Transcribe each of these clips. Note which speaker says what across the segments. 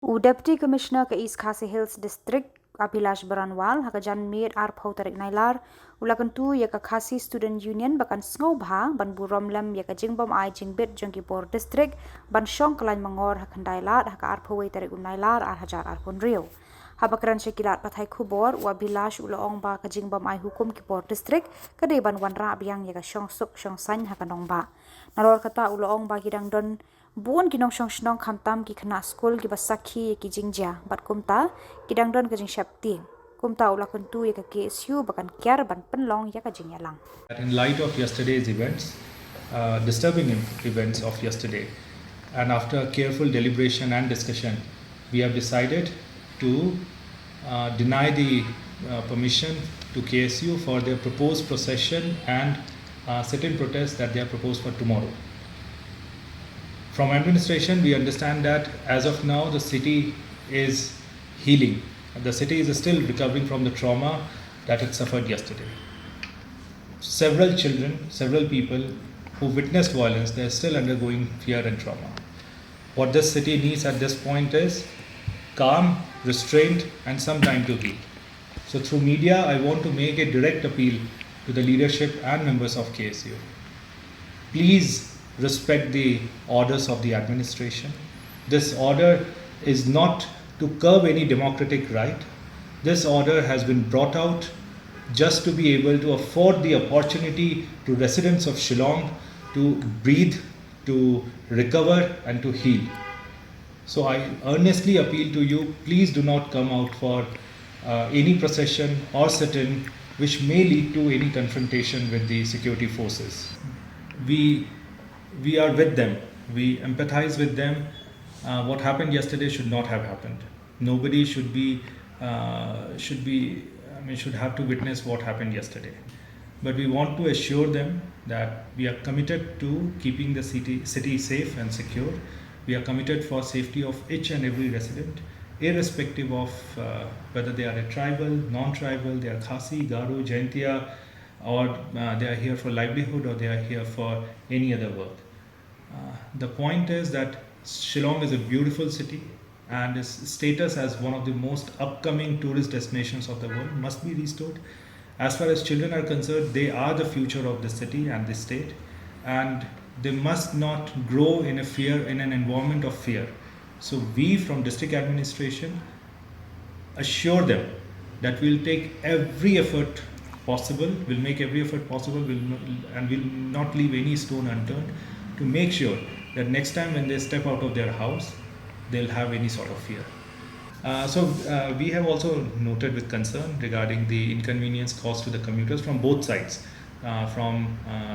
Speaker 1: Deputy Commissioner ke East Khasi Hills District Abhilash Baranwal hakajan mir ar tarik Nailar ulakantu ya ka Khasi Student Union bakan sngow bha ban burom lem ya ka jingbom ai Jingbit Khubor District ban Shongkyllaiñ Myngor hakandailat haka ar tarik Nailar ar hajar ar ponrio. Habakran syakilat pathai Khubor wa Abhilash ulaong ba ka jingbom ai hukum Khubor District kadai ban wanra abiang ya ka Shongkyllaiñ hakanong ba. Nalor kata ulaong ba kidang don buon kinong Shillong khamtam ki khana school ki basakhi ki jingja bat kumta kidang don ka jing shapti kumta ula kuntu ya ka KSU bakan kyar ban penlong ya ka jingyalang.
Speaker 2: In light of yesterday's events, disturbing events of yesterday, and after careful deliberation and discussion, we have decided to deny the permission to KSU for their proposed procession and sit-in protest that they have proposed for tomorrow. From administration, we understand that as of now, the city is healing. The city is still recovering from the trauma that it suffered yesterday. Several children, several people who witnessed violence, they are still undergoing fear and trauma. What this city needs at this point is calm, restraint, and some time to heal. So through media, I want to make a direct appeal to the leadership and members of KSU. Please respect the orders of the administration. This order is not to curb any democratic right. This order has been brought out just to be able to afford the opportunity to residents of Shillong to breathe, to recover, and to heal. So I earnestly appeal to you, please do not come out for any procession or sit-in which may lead to any confrontation with the security forces. We are with them. We empathize with them. What happened yesterday should not have happened. Nobody should have to witness what happened yesterday. But we want to assure them that we are committed to keeping the city safe and secure. We are committed for safety of each and every resident, irrespective of whether they are a tribal, non-tribal, they are Khasi, Garo, Jaintia, or they are here for livelihood, or they are here for any other work. The point is that Shillong is a beautiful city, and its status as one of the most upcoming tourist destinations of the world must be restored. As far as children are concerned, they are the future of the city and the state, and they must not grow in an environment of fear. So we from district administration assure them that we'll take every effort possible, we'll make every effort possible, and will not leave any stone unturned to make sure that next time when they step out of their house, they'll have any sort of fear. We have also noted with concern regarding the inconvenience caused to the commuters from both sides, for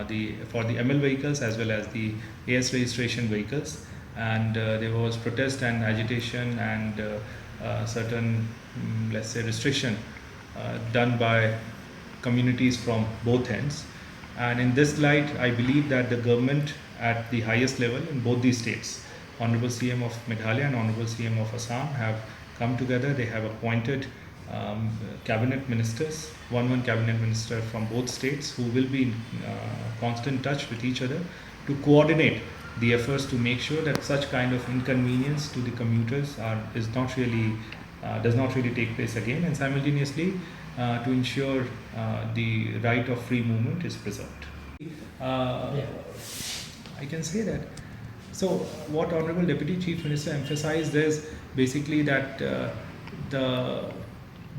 Speaker 2: the ML vehicles as well as the AS registration vehicles, and there was protest and agitation and certain, let's say, restriction done by communities from both ends. And in this light, I believe that the government at the highest level in both these states, Honorable CM of Meghalaya and Honorable CM of Assam, have come together. They have appointed cabinet ministers, one cabinet minister from both states, who will be in constant touch with each other to coordinate the efforts to make sure that such kind of inconvenience to the commuters does not really take place again, and simultaneously to ensure the right of free movement is preserved. I can say that. So what Honorable Deputy Chief Minister emphasized is basically that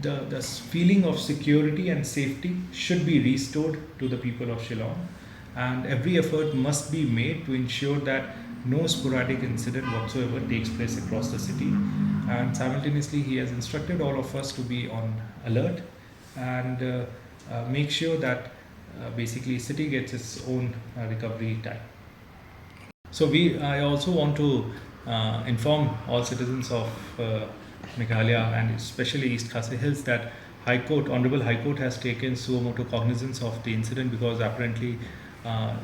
Speaker 2: the feeling of security and safety should be restored to the people of Shillong, and every effort must be made to ensure that no sporadic incident whatsoever takes place across the city. And simultaneously, he has instructed all of us to be on alert and make sure that basically city gets its own recovery time. So I also want to inform all citizens of Meghalaya and especially East Khasi Hills that Honorable High Court has taken suo motu cognizance of the incident, because apparently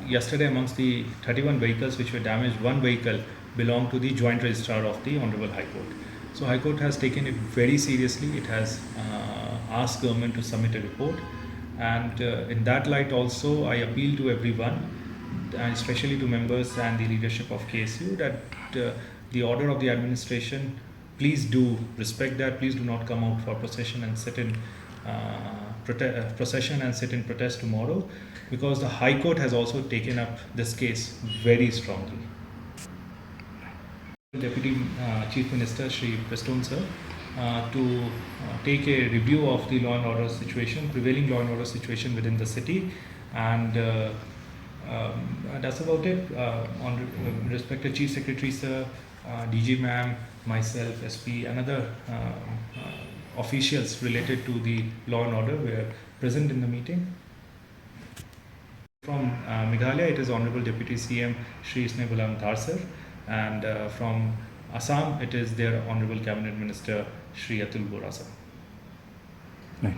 Speaker 2: yesterday amongst the 31 vehicles which were damaged, one vehicle belonged to the Joint Registrar of the Honorable High Court. So High Court has taken it very seriously. It has asked government to submit a report, and in that light also I appeal to everyone, and especially to members and the leadership of KSU, that the order of the administration please do respect that. Please do not come out for procession and sit in protest tomorrow, because the High Court has also taken up this case very strongly. Deputy Chief Minister Shri Prestone sir to take a review of the law and order situation, prevailing law and order situation within the city, and that's about it. On respected Chief Secretary sir, DG ma'am, myself, SP, and other officials related to the law and order were present in the meeting. From Meghalaya, it is Honorable Deputy CM Shri Snehbulam Dhar sir, and from Assam, it is their Honorable Cabinet Minister Shri Atul Bora sir.
Speaker 3: Right.